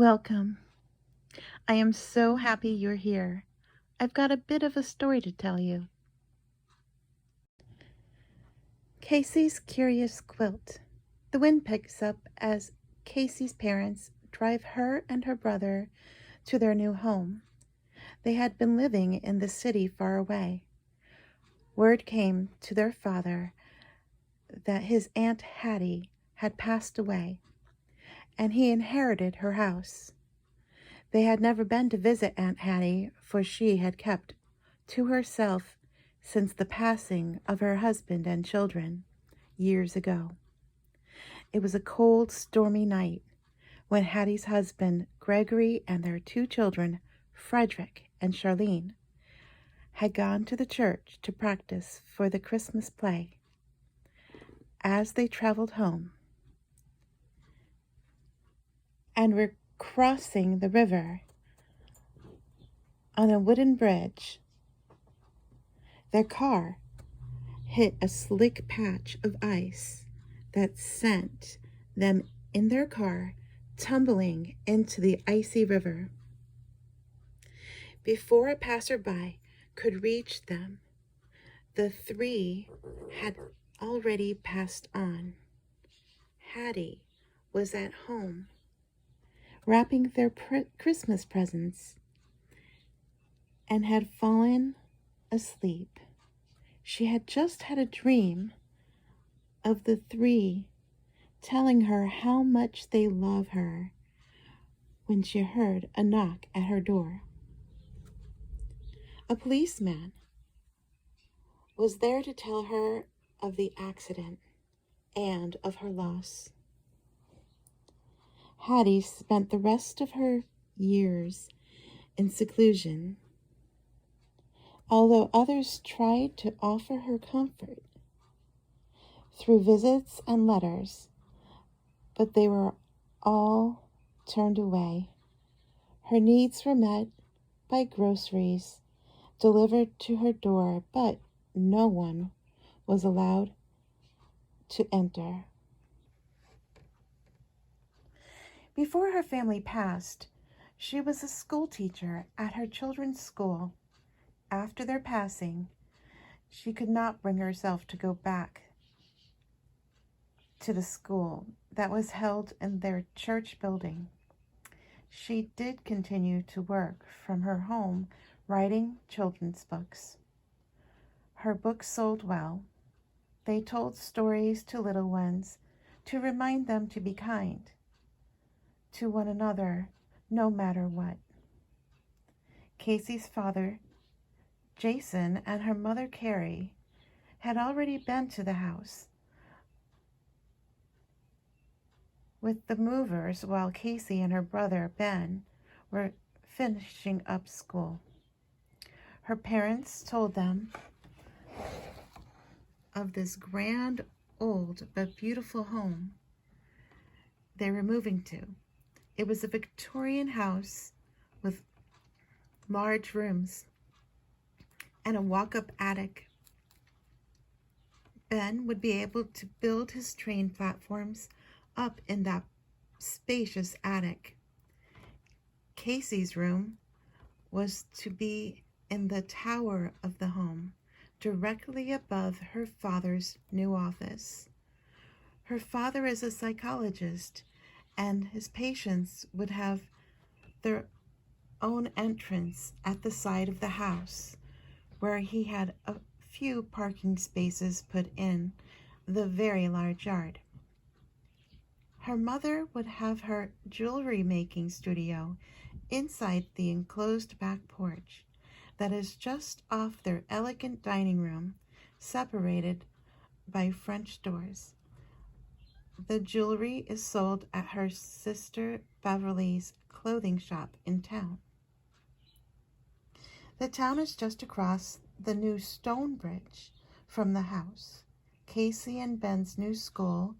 Welcome. I am so happy you're here. I've got a bit of a story to tell you. Casey's Curious Quilt. The wind picks up as Casey's parents drive her and her brother to their new home. They had been living in the city far away. Word came to their father that his Aunt Hattie had passed away, and he inherited her house. They had never been to visit Aunt Hattie, for she had kept to herself since the passing of her husband and children years ago. It was a cold, stormy night when Hattie's husband, Gregory, and their two children, Frederick and Charlene, had gone to the church to practice for the Christmas play. As they traveled home and were crossing the river on a wooden bridge, their car hit a slick patch of ice that sent them in their car tumbling into the icy river. Before a passerby could reach them, the three had already passed on. Hattie was at home, wrapping their Christmas presents, and had fallen asleep. She had just had a dream of the three telling her how much they love her when she heard a knock at her door. A policeman was there to tell her of the accident and of her loss. Hattie spent the rest of her years in seclusion, although others tried to offer her comfort through visits and letters, but they were all turned away. Her needs were met by groceries delivered to her door, but no one was allowed to enter. Before her family passed, she was a school teacher at her children's school. After their passing, she could not bring herself to go back to the school that was held in their church building. She did continue to work from her home, writing children's books. Her books sold well. They told stories to little ones to remind them to be kind to one another, no matter what. Casey's father, Jason, and her mother, Carrie, had already been to the house with the movers while Casey and her brother, Ben, were finishing up school. Her parents told them of this grand, old, but beautiful home they were moving to. It was a Victorian house with large rooms and a walk-up attic. Ben would be able to build his train platforms up in that spacious attic. Casey's room was to be in the tower of the home, directly above her father's new office. Her father is a psychologist, and his patients would have their own entrance at the side of the house, where he had a few parking spaces put in the very large yard. Her mother would have her jewelry making studio inside the enclosed back porch that is just off their elegant dining room, separated by French doors. The jewelry is sold at her sister Beverly's clothing shop in town. The town is just across the new stone bridge from the house. Casey and Ben's new school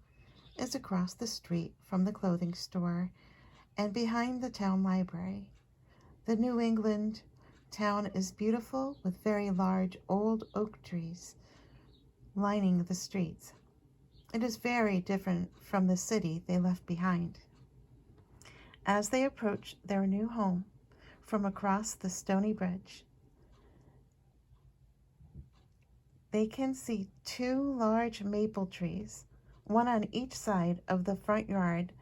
is across the street from the clothing store and behind the town library. The New England town is beautiful with very large old oak trees lining the streets. It is very different from the city they left behind. As they approach their new home from across the stony bridge, they can see two large maple trees, one on each side of the front yard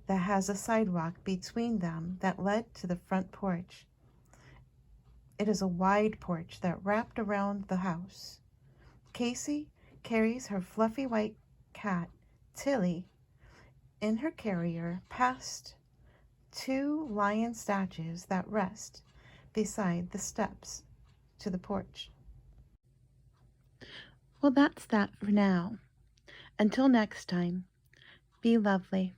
that has a sidewalk between them that led to the front porch. It is a wide porch that wrapped around the house. Casey carries her fluffy white cat, Tilly, in her carrier past two lion statues that rest beside the steps to the porch. Well, that's that for now. Until next time, be lovely.